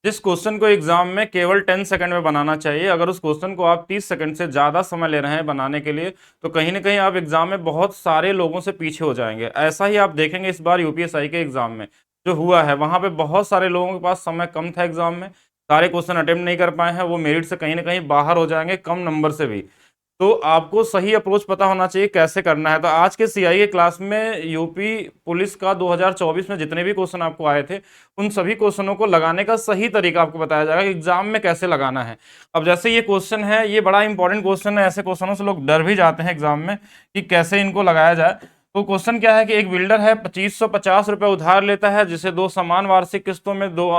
जिस क्वेश्चन को एग्जाम में केवल 10 सेकंड में बनाना चाहिए, अगर उस क्वेश्चन को आप 30 सेकंड से ज़्यादा समय ले रहे हैं बनाने के लिए, तो कहीं ना कहीं आप एग्जाम में बहुत सारे लोगों से पीछे हो जाएंगे। ऐसा ही आप देखेंगे इस बार यूपीएसआई के एग्जाम में जो हुआ है, वहां पे बहुत सारे लोगों के पास समय कम था एग्जाम में, सारे क्वेश्चन अटेम्प्ट नहीं कर पाए हैं, वो मेरिट से कहीं ना कहीं बाहर हो जाएंगे कम नंबर से भी। तो आपको सही अप्रोच पता होना चाहिए कैसे करना है। तो आज के सीआईए क्लास में यूपी पुलिस का 2024 में जितने भी क्वेश्चन आपको आए थे, उन सभी क्वेश्चनों को लगाने का सही तरीका आपको बताया जाएगा कि एग्जाम में कैसे लगाना है। अब जैसे ये क्वेश्चन है, ये बड़ा इंपॉर्टेंट क्वेश्चन है, ऐसे क्वेश्चनों से लोग डर भी जाते हैं एग्जाम में कि कैसे इनको लगाया जाए। तो क्वेश्चन क्या है कि एक बिल्डर है, 2550 रुपए उधार लेता है, जिसे दो समान वार्षिक किस्तों में 2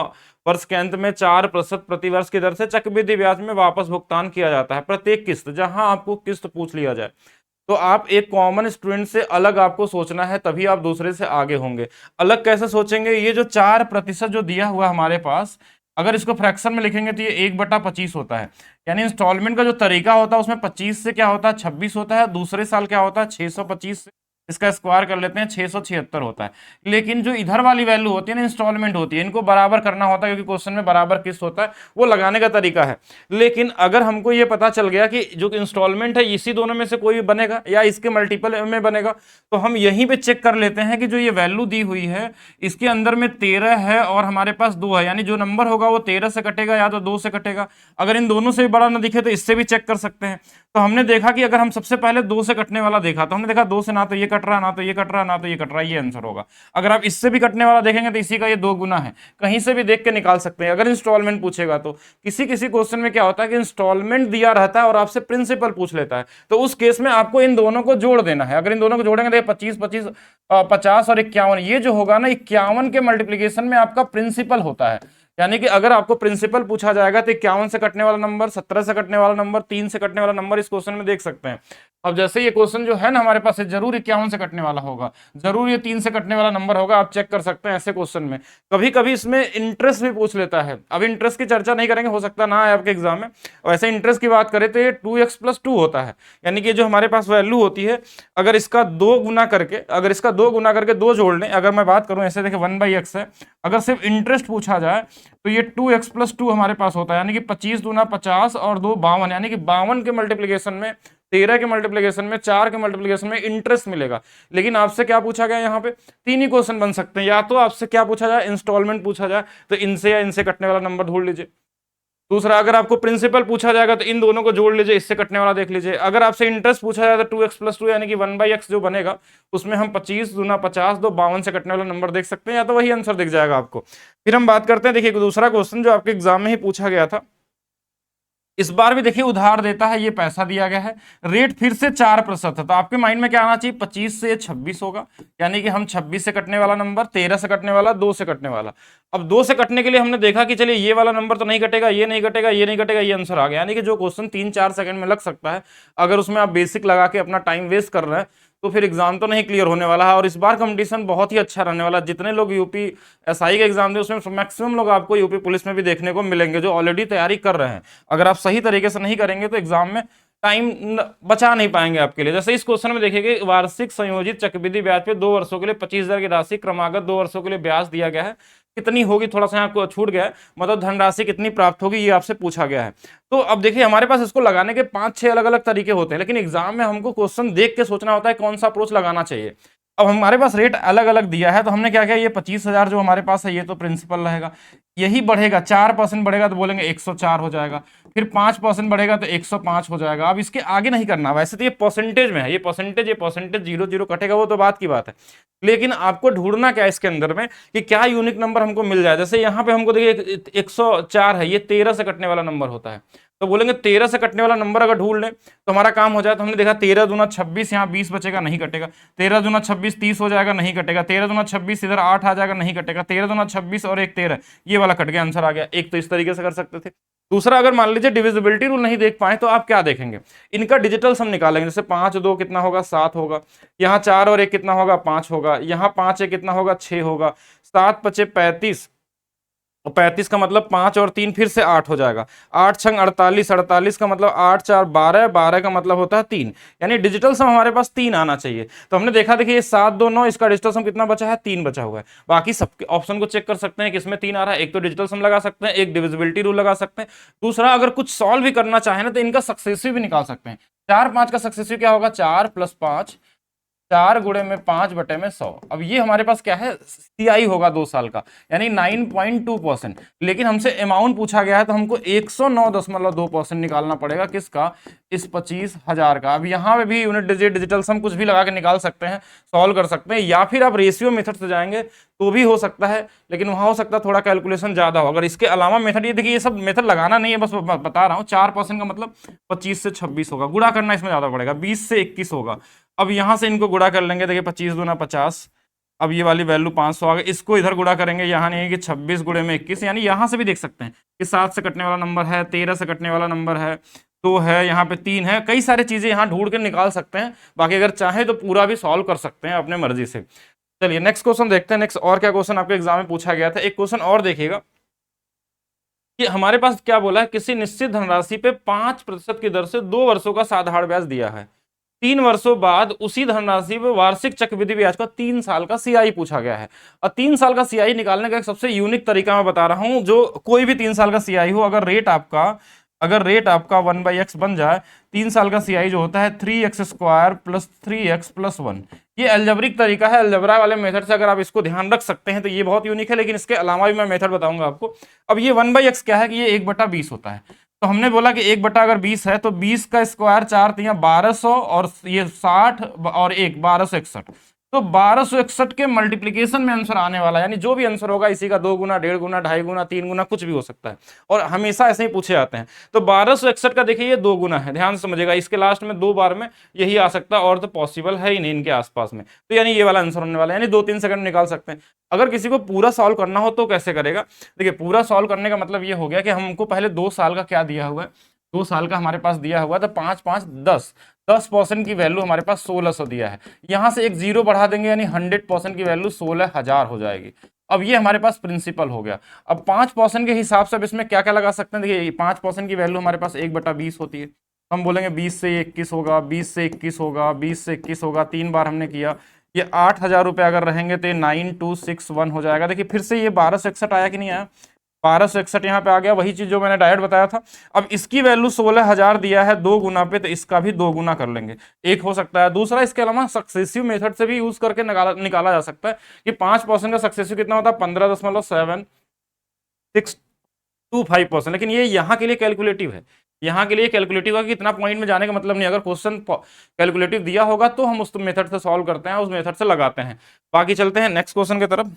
वर्ष के अंत में 4% प्रतिवर्ष की दर से चक्रवृद्धि ब्याज में वापस भुगतान किया जाता है प्रत्येक किस्त। जहां आपको किस्त पूछ लिया जाए तो आप एक कॉमन स्टूडेंट से अलग आपको सोचना है, तभी आप दूसरे से आगे होंगे। अलग कैसे सोचेंगे? ये जो 4% जो दिया हुआ हमारे पास, अगर इसको फ्रैक्शन में लिखेंगे तो ये 1/25 होता है। यानी इंस्टॉलमेंट का जो तरीका होता है उसमें 25 से क्या होता है 26 होता है, दूसरे साल क्या होता है 625 से, इसका स्क्वायर कर लेते हैं 676 होता है। लेकिन जो इधर वाली वैल्यू होती है ना, इंस्टॉलमेंट होती है, इनको बराबर करना होता है क्योंकि क्वेश्चन में बराबर किस्त होता है, वो लगाने का तरीका है। लेकिन अगर हमको ये पता चल गया कि जो इंस्टॉलमेंट है इसी दोनों में से कोई भी बनेगा या इसके मल्टीपल में बनेगा, तो हम यहीं पे चेक कर लेते हैं कि जो ये वैल्यू दी हुई है इसके अंदर में 13 है और हमारे पास 2 है, यानी जो नंबर होगा वो 13 से कटेगा या तो 2 से कटेगा। अगर इन दोनों से भी बड़ा ना दिखे तो इससे भी चेक कर सकते हैं। तो हमने देखा कि अगर हम सबसे पहले 2 से कटने वाला देखा तो हमने देखा 2 से ना तो ये कट रहा, ना तो ये कट रहा, ना तो ये कट रहा, ये आंसर होगा। अगर आप इससे भी कटने वाला देखेंगे तो इसी का ये 2 गुना है, कहीं से भी देख के निकाल सकते हैं। अगर इंस्टॉलमेंट पूछेगा तो किसी किसी क्वेश्चन में क्या होता है कि इंस्टॉलमेंट दिया रहता है और आपसे प्रिंसिपल पूछ लेता है, तो उस केस में आपको इन दोनों को जोड़ देना है। अगर इन दोनों को जोड़ेंगे तो 25 25 50 और 51, ये जो होगा ना 51 के मल्टीप्लीकेशन में आपका प्रिंसिपल होता है। यानी कि अगर आपको प्रिंसिपल पूछा जाएगा तो 51 से कटने वाला नंबर, 17 से कटने वाला नंबर, 3 से कटने वाला नंबर इस क्वेश्चन में देख सकते हैं। अब जैसे ये क्वेश्चन जो है ना हमारे पास, जरूर 51 से कटने वाला होगा, जरूर ये 3 से कटने वाला नंबर होगा, आप चेक कर सकते हैं ऐसे क्वेश्चन में। कभी कभी इसमें इंटरेस्ट भी पूछ लेता है। अब इंटरेस्ट की चर्चा नहीं करेंगे, हो सकता ना आए आपके एग्जाम में। वैसे इंटरेस्ट की बात करें तो ये 2x+2 होता है, यानी कि जो हमारे पास वैल्यू होती है, अगर इसका 2 गुना करके, अगर इसका 2 गुना करके 2 जोड़ लें, अगर मैं बात करूं ऐसे, देखिए 1/x है, अगर सिर्फ इंटरेस्ट पूछा जाए तो ये 2x+2 हमारे पास होता है, यानी कि 25 दूना 50 और 2 52, यानी कि 52 के मल्टीप्लीकेशन में, 13 के मल्टीप्लीकेशन में, 4 के मल्टीप्लीकेशन में इंटरेस्ट मिलेगा। लेकिन आपसे क्या पूछा गया यहाँ पे? 3 ही क्वेश्चन बन सकते हैं, या तो आपसे क्या पूछा जाए, इंस्टॉलमेंट पूछा जाए, तो इनसे या इनसे कटने वाला नंबर ढूंढ लीजिए। दूसरा, अगर आपको प्रिंसिपल पूछा जाएगा तो इन दोनों को जोड़ लीजिए, इससे कटने वाला देख लीजिए। अगर आपसे इंटरेस्ट पूछा जाए तो 2x+2 यानी कि 1/x जो बनेगा, उसमें हम 25 दूना 50 दो 52 से कटने वाला नंबर देख सकते हैं, या तो वही आंसर दिख जाएगा आपको। फिर हम बात करते हैं, देखिए दूसरा क्वेश्चन जो आपके एग्जाम में ही पूछा गया था, इस बार भी देखिए उधार देता है, ये पैसा दिया गया है, रेट फिर से 4% है, तो आपके माइंड में क्या आना चाहिए? 25 से 26 होगा, यानी कि हम 26 से कटने वाला नंबर, 13 से कटने वाला, 2 से कटने वाला। अब 2 से कटने के लिए हमने देखा कि चलिए ये वाला नंबर तो नहीं कटेगा, ये नहीं कटेगा, ये नहीं कटेगा, ये आंसर आ गया। यानी कि जो क्वेश्चन 3-4 सेकंड में लग सकता है, अगर उसमें आप बेसिक लगा के अपना टाइम वेस्ट कर रहे हैं, तो फिर एग्जाम तो नहीं क्लियर होने वाला है। और इस बार कंपटीशन बहुत ही अच्छा रहने वाला है। जितने लोग यूपी एसआई का एग्जाम दे उसमें मैक्सिमम लोग आपको यूपी पुलिस में भी देखने को मिलेंगे जो ऑलरेडी तैयारी कर रहे हैं। अगर आप सही तरीके से नहीं करेंगे तो एग्जाम में टाइम बचा नहीं पाएंगे आपके लिए। जैसे इस क्वेश्चन में देखिए, वार्षिक संयोजित चक्रवृद्धि ब्याज पे 2 वर्षों के लिए 25,000 की राशि क्रमागत 2 वर्षों के लिए ब्याज दिया गया है, कितनी होगी? थोड़ा सा आपको छूट गया है, मतलब धनराशि कितनी प्राप्त होगी ये आपसे पूछा गया है। तो अब देखिए हमारे पास इसको लगाने के 5-6 अलग अलग तरीके होते हैं, लेकिन एग्जाम में हमको क्वेश्चन देख के सोचना होता है कौन सा अप्रोच लगाना चाहिए। अब हमारे पास रेट अलग अलग दिया है, तो हमने क्या किया, ये 25,000 जो हमारे पास है ये तो प्रिंसिपल रहेगा, यही बढ़ेगा 4% बढ़ेगा तो बोलेंगे 104 हो जाएगा, फिर 5% बढ़ेगा तो 105 हो जाएगा। अब इसके आगे नहीं करना, वैसे तो ये परसेंटेज में है, ये परसेंटेज 0 0 कटेगा, वो तो बात की बात है। लेकिन आपको ढूंढना क्या है इसके अंदर में कि क्या यूनिक नंबर हमको मिल जाए। जैसे यहाँ पे हमको देखिए 104 है, ये 13 से कटने वाला नंबर होता है, तो बोलेंगे 13 से कटने वाला नंबर अगर ढूंढ लें तो हमारा काम हो जाए। तो हमने देखा 13 दूना 26, यहाँ 20 बचेगा, नहीं कटेगा। 13 दूना 26 30 हो जाएगा, नहीं कटेगा। 13 दूना 26 इधर 8 आ जाएगा, नहीं कटेगा। 13 दूना 26 और 1 13, ये वाला कट गया, आंसर आ गया। एक तो इस तरीके से कर सकते थे। दूसरा, अगर मान लीजिए डिविजिबिलिटी रूल नहीं देख पाए तो आप क्या देखेंगे, इनका डिजिटल सम निकालेंगे। जैसे 5 2 कितना होगा, 7 होगा। यहाँ 4 और 1 कितना होगा, 5 होगा। यहाँ 5 1 कितना होगा, 6 होगा। 7 5 35 और 35 का मतलब 5 और 3 फिर से 8 हो जाएगा। 8 छंग 48, 48 का मतलब 8 4 12, 12 का मतलब होता है 3। यानी डिजिटल सम हमारे पास 3 आना चाहिए। तो हमने देखा, देखिए 7 2 9, इसका डिजिटल सम कितना बचा है, 3 बचा हुआ है। बाकी सब ऑप्शन को चेक कर सकते हैं किसमें 3 आ रहा है। एक तो डिजिटल सम लगा सकते हैं, एक डिविजिबिलिटी रूल लगा सकते हैं, दूसरा अगर कुछ सॉल्व भी करना चाहे ना तो इनका सक्सेसिव भी निकाल सकते हैं। 4 5 का सक्सेसिव क्या होगा, 4 + 5, 4 गुणे में 5 बटे में 100। अब ये हमारे पास क्या है, सीआई होगा 2 साल का, यानी 9.2%। लेकिन हमसे अमाउंट पूछा गया है तो हमको 109.2% निकालना पड़ेगा, किसका, इस 25,000 का। अब यहाँ पे भी यूनिट डिजिट डिजिटल सम कुछ भी लगा के निकाल सकते हैं, सॉल्व कर सकते हैं, या फिर आप रेशियो मेथड से जाएंगे तो भी हो सकता है, लेकिन वहां हो सकता है थोड़ा कैलकुलेशन ज्यादा हो। अगर इसके अलावा मेथड, ये देखिए ये सब मेथड लगाना नहीं है, बस बता रहा हूँ। 4% का मतलब 25 से 26 होगा, गुणा करना इसमें ज्यादा पड़ेगा, 20 से 21 होगा। अब यहां से इनको गुणा कर लेंगे, देखिए 25 दूना 50, अब ये वाली वैल्यू 500 आ गई, इसको इधर गुणा करेंगे, यहाँ नहीं है कि 26 गुणे में 21, यानी यहां से भी देख सकते हैं कि 7 से कटने वाला नंबर है, 13 से कटने वाला नंबर है, 2 है, यहाँ पे 3 है, कई सारी चीजें यहाँ ढूंढ के निकाल सकते हैं। बाकी अगर चाहे तो पूरा भी सॉल्व कर सकते हैं अपने मर्जी से। चलिए नेक्स्ट क्वेश्चन देखते हैं। नेक्स्ट और क्या क्वेश्चन आपके एग्जाम में पूछा गया था, एक क्वेश्चन और देखिएगा कि हमारे पास क्या बोला है, किसी निश्चित धनराशि पे 5% की दर से 2 वर्षों का साधारण ब्याज दिया है। 3 वर्षों बाद उसी धनराशि पे वार्षिक चक्रवृद्धि ब्याज का 3 साल का सीआई पूछा गया है। और 3 साल का सीआई निकालने का एक सबसे यूनिक तरीका मैं बता रहा हूं, जो कोई भी 3 साल का सीआई हो, अगर रेट आपका 1/x बन जाए, 3 साल का सीआई जो होता है 3x² + 3x + 1। ये अलजेब्रिक तरीका है, अलजेब्रा वाले मेथड से अगर आप इसको ध्यान रख सकते हैं तो ये बहुत यूनिक है। लेकिन इसके अलावा भी मैं मेथड बताऊंगा आपको। अब ये 1/x क्या है कि ये 1/20 होता है। तो हमने बोला कि 1 बटा अगर 20 है तो 20 का स्क्वायर 4 तिया 1200, और ये 60 और 1 1261। तो 1261 के मल्टीप्लीकेशन में आंसर आने वाला है, यानी जो भी आंसर होगा इसी का 2 गुना, 1.5 गुना, 2.5 गुना, 3 गुना, कुछ भी हो सकता है, और हमेशा ऐसे ही पूछे जाते हैं। तो 1261 का देखिए ये 2 गुना है, ध्यान से समझिएगा, इसके लास्ट में 2 बार में यही आ सकता है, और तो पॉसिबल है ही नहीं इनके आसपास में। तो यानी ये वाला आंसर होने वाला है, यानी 2-3 सेकंड में निकाल सकते हैं। अगर किसी को पूरा सॉल्व करना हो तो कैसे करेगा, देखिए पूरा सॉल्व करने का मतलब ये हो गया कि हमको पहले 2 साल का क्या दिया हुआ है, 2 साल का हमारे पास दिया हुआ, तो 5 5 10, 10% की वैल्यू हमारे पास 1600 दिया है। यहां से एक जीरो बढ़ा देंगे, यानी 100% की वैल्यू 16,000 हो जाएगी। अब ये हमारे पास प्रिंसिपल हो गया। अब 5% के हिसाब से अब इसमें क्या क्या लगा सकते हैं, देखिए 5% की वैल्यू हमारे पास 1/20 होती है। हम बोलेंगे 20 से 21 होगा, 20 से 21 होगा, 20 से 21 होगा, 3 बार हमने किया। ये 8,000 रुपये अगर रहेंगे तो 9261 हो जाएगा। देखिए फिर से ये 1261 आया कि नहीं आया, 1261 यहाँ पे आ गया, वही चीज जो मैंने डायरेक्ट बताया था। अब इसकी वैल्यू 16,000 दिया है 2 गुना पे, तो इसका भी 2 गुना कर लेंगे, एक हो सकता है। दूसरा, इसके अलावा सक्सेसिव मेथड से भी यूज करके निकाला जा सकता है कि 5% का सक्सेसिव कितना होता है, 15.7625%। लेकिन ये यहाँ के लिए कैलकुलेटिव है, यहाँ के लिए कैलकुलेटिव है कि इतना पॉइंट में जाने का मतलब नहीं। अगर क्वेश्चन कैलकुलेटिव दिया होगा तो हम उस मेथड से सॉल्व करते हैं, उस मेथड से लगाते हैं। बाकी चलते हैं नेक्स्ट क्वेश्चन की तरफ।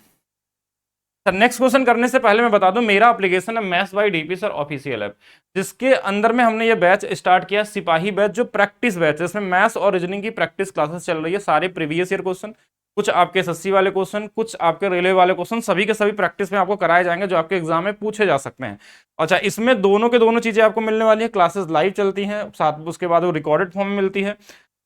सर नेक्स्ट क्वेश्चन करने से पहले मैं बता दूं, मेरा एप्लीकेशन है maths by DP sir official app, जिसके अंदर में हमने ये बैच स्टार्ट किया, सिपाही बैच, जो प्रैक्टिस बैच है। इसमें मैथ्स और रीजनिंग की प्रैक्टिस क्लासेस चल रही है, सारे प्रीवियस ईयर क्वेश्चन, कुछ आपके एसएससी वाले क्वेश्चन, कुछ आपके रेलवे वाले क्वेश्चन, सभी के सभी प्रैक्टिस में आपको कराए जाएंगे, जो आपके एग्जाम में पूछे जा सकते हैं। अच्छा, इसमें दोनों के दोनों चीजें आपको मिलने वाली है, क्लासेस लाइव चलती हैं, साथ उसके बाद वो रिकॉर्डेड फॉर्म में मिलती है।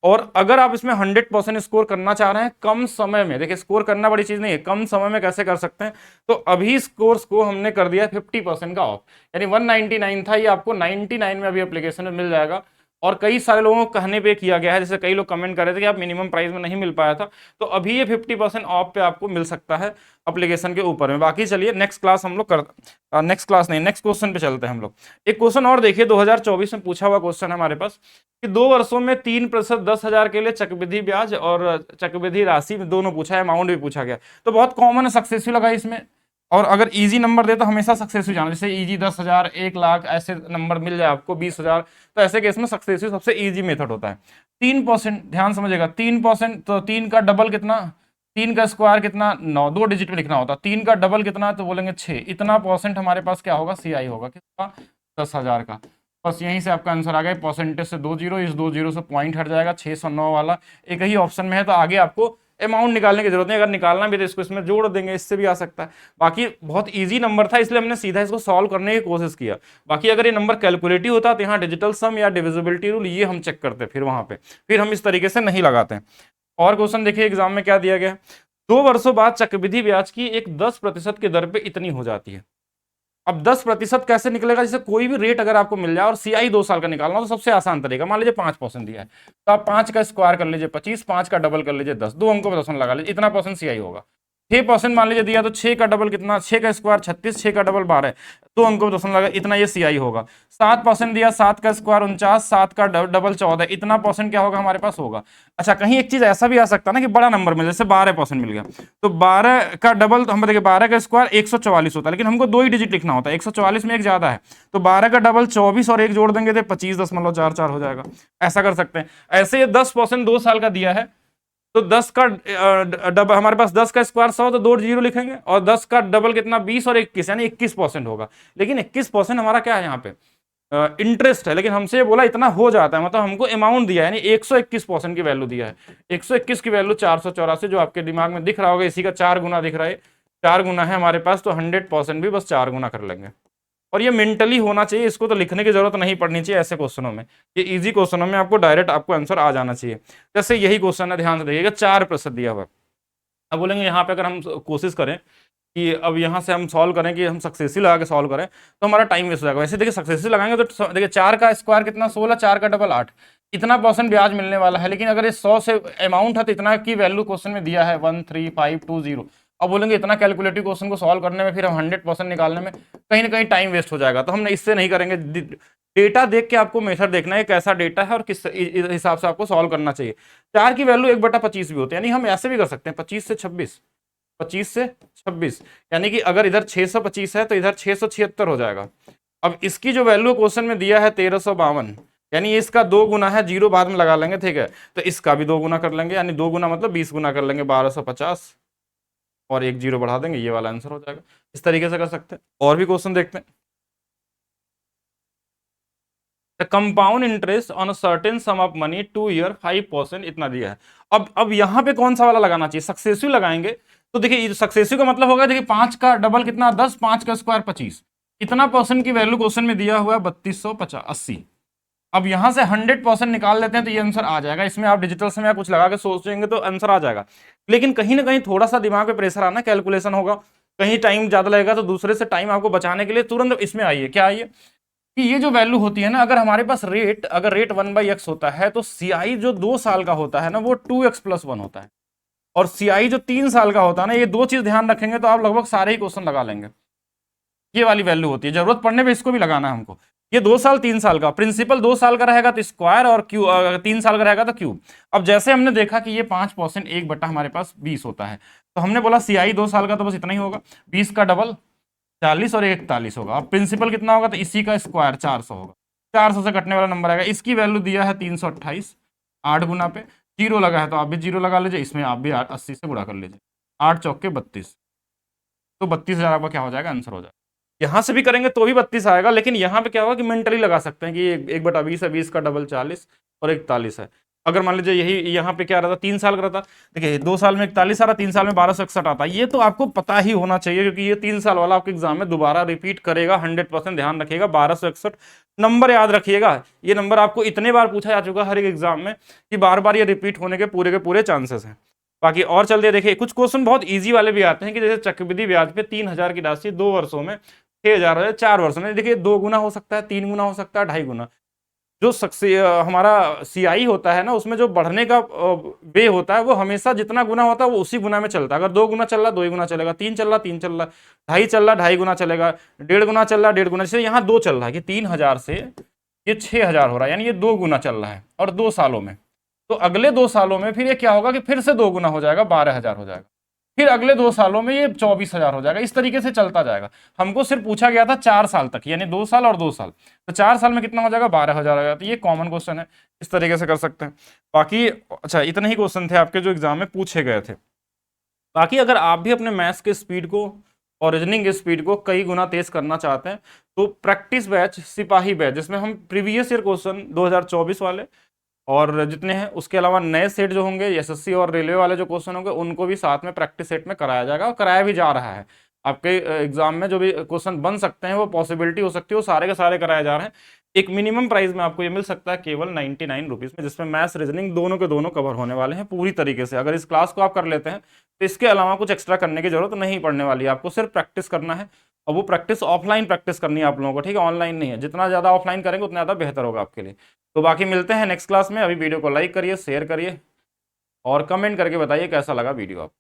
और अगर आप इसमें 100% स्कोर करना चाह रहे हैं कम समय में, देखिए स्कोर करना बड़ी चीज नहीं है, कम समय में कैसे कर सकते हैं, तो अभी इस कोर्स को हमने कर दिया 50% का ऑफ, यानी 199 था, ये आपको 99 में अभी एप्लीकेशन में मिल जाएगा। और कई सारे लोगों को कहने पे किया गया है, जैसे कई लोग कमेंट कर रहे थे कि आप मिनिमम प्राइस में नहीं मिल पाया था, तो अभी ये 50% ऑफ पे आपको मिल सकता है एप्लीकेशन के ऊपर में। बाकी चलिए नेक्स्ट क्लास हम लोग नेक्स्ट क्लास नहीं, नेक्स्ट क्वेश्चन पे चलते हैं हम लोग। एक क्वेश्चन और देखिए, 2024 में पूछा हुआ क्वेश्चन है हमारे पास कि 2 वर्षों में 3% 10,000 के लिए चक्रवृद्धि ब्याज और चक्रवृद्धि राशि में दोनों पूछा है, अमाउंट भी पूछा गया। तो बहुत कॉमन है, सक्सेसफुल लगा इसमें। और अगर इजी नंबर दे तो हमेशा सक्सेसफुल जाना, जैसे इजी 10,000, 1,00,000 ऐसे नंबर मिल जाए आपको, 20,000, तो ऐसे केस में सक्सेसफुल सबसे इजी मेथड होता है। 3%, ध्यान समझिएगा, 3%, तो 3 का डबल कितना, 3 का स्क्वायर कितना 9, 2 डिजिट में लिखना होता है। 3 का डबल कितना, तो बोलेंगे 6। इतना परसेंट हमारे पास क्या होगा, सीआई होगा किसका, 10,000 का। बस यहीं से आपका आंसर आ गया, परसेंटेज से 2 जीरो, इस 2 जीरो से पॉइंट हट जाएगा, 609 वाला एक ही ऑप्शन में है, तो आगे आपको अमाउंट निकालने की जरूरत नहीं। अगर निकालना भी तो इसको इसमें जोड़ देंगे, इससे भी आ सकता है। बाकी बहुत इजी नंबर था, इसलिए हमने सीधा इसको सॉल्व करने की कोशिश किया। बाकी अगर ये नंबर कैलकुलेटिव होता तो यहाँ डिजिटल सम या डिविजिबिलिटी रूल ये हम चेक करते, फिर वहां पे फिर हम इस तरीके से नहीं लगाते हैं। और क्वेश्चन देखिए एग्जाम में क्या दिया गया, 2 वर्षों बाद चक्रवृद्धि ब्याज की एक 10% की दर पे इतनी हो जाती है। अब 10% कैसे निकलेगा, जैसे कोई भी रेट अगर आपको मिल जाए और सीआई 2 साल का निकालना हो तो सबसे आसान तरीका, मान लीजिए 5% दिया है तो आप 5 का स्क्वायर कर लीजिए 25, 5 का डबल कर लीजिए 10, 2 अंकों पे 10 लगा लीजिए, इतना परसेंट सीआई होगा। 6% मान लीजिए दिया तो 6 का डबल कितना, 6 का स्क्वायर 36, 6 का डबल 12, 2 अंकों पे 10 लगा, इतना ये सीआई होगा। 7% दिया, 7 का स्क्वायर 49, 7 का डबल 14, इतना परसेंट क्या होगा हमारे पास होगा। अच्छा, कहीं एक चीज ऐसा भी आ सकता है ना कि बड़ा नंबर मिले, जैसे 12% मिल गया तो 12 का डबल, तो हम देखिए 12 का स्क्वायर 144 होता है, लेकिन हमको 2 ही डिजिट लिखना होता है, 144 में एक ज्यादा है, तो 12 का डबल 24 और एक जोड़ देंगे तो 25.44 हो जाएगा। ऐसा कर सकते हैं। ऐसे ये 10% 2 साल का दिया है तो 10 का डबल, हमारे पास 10 का स्क्वायर 100 तो 2 जीरो लिखेंगे, और 10 का डबल कितना 20 और 21 यानी 21% होगा। लेकिन 21% हमारा क्या है यहाँ पे, इंटरेस्ट है, लेकिन हमसे ये बोला इतना हो जाता है, मतलब हमको अमाउंट दिया है, यानी 121% की वैल्यू दिया है। 121 की वैल्यू 484 जो आपके दिमाग में दिख रहा होगा, इसी का 4 गुना दिख रहा है, 4 गुना है हमारे पास, तो 100% भी बस 4 गुना कर लेंगे। और ये मेंटली होना चाहिए, इसको तो लिखने की जरूरत नहीं पड़नी चाहिए ऐसे क्वेश्चनों में, ये इजी क्वेश्चनों में आपको डायरेक्ट आपको आंसर आ जाना चाहिए। जैसे यही क्वेश्चन है, ध्यान से देखिएगा, 4% दिया हुआ। अब बोलेंगे यहाँ पे अगर हम कोशिश करें कि अब यहाँ से हम सॉल्व करें कि हम सक्सेसिव लगा के सॉल्व करें तो हमारा टाइम वेस्ट हो जाएगा। वैसे देखिए सक्सेसिव लगाएंगे तो देखिए 4 का स्क्वायर कितना 16, 4 का डबल 8, इतना परसेंट ब्याज मिलने वाला है। लेकिन अगर ये 100 से अमाउंट है तो इतना की वैल्यू क्वेश्चन में दिया है 13520। अब बोलेंगे इतना कैलकुलेटिव क्वेश्चन को सॉल्व करने में, फिर हम 100% निकालने में कहीं ना कहीं टाइम वेस्ट हो जाएगा, तो हम इससे नहीं करेंगे। डेटा देख के आपको मेथड देखना है कैसा डेटा है और किस हिसाब से आपको सॉल्व करना चाहिए। 4 की वैल्यू 1/25 भी होती है, यानी हम ऐसे भी कर सकते हैं 25 से 26, 25 से 26, यानी कि अगर इधर 625 है तो इधर 676 हो जाएगा। अब इसकी जो वैल्यू क्वेश्चन में दिया है 1352, यानी इसका 2 गुना है, जीरो बाद में लगा लेंगे, ठीक है, तो इसका भी 2 गुना कर लेंगे, यानी 2 गुना मतलब 20 गुना कर लेंगे, 1250, और एक जीरो बढ़ा देंगे, ये वाला आंसर हो जाएगा। इस तरीके से कर सकते हैं। और भी क्वेश्चन देखते हैं। The compound interest on a certain some of money 2 year 5%, इतना दिया है। अब यहाँ पे कौन सा वाला लगाना चाहिए, सक्सेसिव लगाएंगे तो देखिए सक्सेसिव का मतलब होगा, देखिए 5 का डबल कितना 10, 5 का स्क्वायर 25, इतना परसेंट की वैल्यू क्वेश्चन में दिया हुआ है 3280। अब यहां से 100% निकाल लेते हैं तो ये आंसर आ जाएगा। इसमें आप डिजिटल समय या कुछ लगा के सोचेंगे तो आंसर आ जाएगा, लेकिन कहीं ना कहीं थोड़ा सा दिमाग पे प्रेशर आना, कैलकुलेशन होगा, कहीं टाइम ज्यादा लगेगा, तो दूसरे से टाइम आपको बचाने के लिए तुरंत इसमें आइए, क्या आइए कि ये जो वैल्यू होती है ना, अगर हमारे पास रेट, अगर रेट 1/x होता है तो सीआई जो 2 साल का होता है ना वो 2x+1 होता है, और सीआई जो 3 साल का होता है ना, ये दो चीज ध्यान रखेंगे तो आप लगभग सारे ही क्वेश्चन लगा लेंगे। ये वाली वैल्यू होती है, जरूरत पड़ने पे इसको भी लगाना है हमको। ये 2 साल 3 साल का, प्रिंसिपल 2 साल का रहेगा तो स्क्वायर, और क्यू 3 साल का रहेगा तो क्यूब। अब जैसे हमने देखा कि ये 5% 1 बटा हमारे पास 20 होता है, तो हमने बोला सीआई 2 साल का तो बस इतना ही होगा, 20 का डबल 40 और 41 होगा। अब प्रिंसिपल कितना होगा, तो इसी का स्क्वायर 400 होगा, 400 से कटने वाला नंबर आएगा। इसकी वैल्यू दिया है 328, 8 गुना पे जीरो लगा है तो आप भी जीरो लगा लीजिए, इसमें आप भी 80 से गुणा कर लीजिए, 8 चौके 32, तो 32,000 आपका क्या हो जाएगा, आंसर हो जाएगा। यहां से भी करेंगे तो भी 32 आएगा, लेकिन यहां पे क्या होगा कि मेंटली लगा सकते हैं कि 1/20 है, 20 का डबल 40 और 41 है। अगर मान लीजिए यही यहाँ पे क्या रहता, 3 साल का रहता, देखिए 2 साल में 41 आ रहा, 3 साल में 1261 आता, ये तो आपको पता ही होना चाहिए, क्योंकि ये 3 साल वाला आपके एग्जाम में दोबारा रिपीट करेगा, 100% ध्यान रखिएगा। 1261 नंबर याद रखिएगा, ये नंबर आपको इतने बार पूछा जा चुका है हर एक एग्जाम में कि बार बार ये रिपीट होने के पूरे चांसेस हैं। बाकी और चलते देखिए, कुछ क्वेश्चन बहुत इजी वाले भी आते हैं कि जैसे चक्रवृद्धि ब्याज पे 3,000 की राशि 2 वर्षों में 6,000 हो जाए, 4 वर्षों में, देखिए 2 गुना हो सकता है, 3 गुना हो सकता है, 2.5 गुना। जो हमारा सीआई होता है ना, उसमें जो बढ़ने का वे होता है वो हमेशा जितना गुना होता है वो उसी गुना में चलता है। अगर 2 गुना चल रहा 2 ही गुना चलेगा, 3 चल रहा 3 चल रहा, 2.5 चल रहा 2.5 गुना चलेगा, 1.5 गुना चल रहा 1.5 गुना। जैसे यहाँ 2 चल रहा है कि 3,000 से ये 6,000 हो रहा है, यानी ये 2 गुना चल रहा है, और 2 सालों में, तो अगले 2 सालों में फिर ये क्या होगा कि फिर से 2 गुना हो जाएगा, 12,000 हो जाएगा, फिर अगले 2 सालों में ये 24,000 हो जाएगा। इस तरीके से चलता जाएगा। हमको सिर्फ पूछा गया था 4 साल तक, यानी 2 साल और 2 साल, तो 4 साल में कितना हो जाएगा, 12,000 हो जाएगा। तो ये कॉमन क्वेश्चन है, इस तरीके से कर सकते हैं। बाकी अच्छा, इतने ही क्वेश्चन थे आपके जो एग्जाम में पूछे गए थे। बाकी अगर आप भी अपने मैथ्स के स्पीड को और रीजनिंग के स्पीड को कई गुना तेज करना चाहते हैं तो प्रैक्टिस बैच सिपाही बैच, जिसमें हम प्रीवियस ईयर क्वेश्चन 2024 वाले और जितने हैं, उसके अलावा नए सेट जो होंगे एसएससी और रेलवे वाले जो क्वेश्चन होंगे उनको भी साथ में प्रैक्टिस सेट में कराया जाएगा, और कराया भी जा रहा है। आपके एग्जाम में जो भी क्वेश्चन बन सकते हैं, वो पॉसिबिलिटी हो सकती है, वो सारे के सारे कराए जा रहे हैं। एक मिनिमम प्राइस में आपको ये मिल सकता है केवल 99 रुपीज़ में, जिसमें मैथ्स रीजनिंग दोनों के दोनों कवर होने वाले हैं पूरी तरीके से। अगर इस क्लास को आप कर लेते हैं तो इसके अलावा कुछ एक्स्ट्रा करने की जरूरत नहीं पड़ने वाली है, आपको सिर्फ प्रैक्टिस करना है और वो प्रैक्टिस ऑफलाइन प्रैक्टिस करनी है आप लोगों को, ठीक है, ऑनलाइन नहीं है। जितना ज़्यादा ऑफलाइन करेंगे उतना ज़्यादा बेहतर होगा आपके लिए। तो बाकी मिलते हैं नेक्स्ट क्लास में। अभी वीडियो को लाइक करिए, शेयर करिए और कमेंट करके बताइए कैसा लगा वीडियो आप।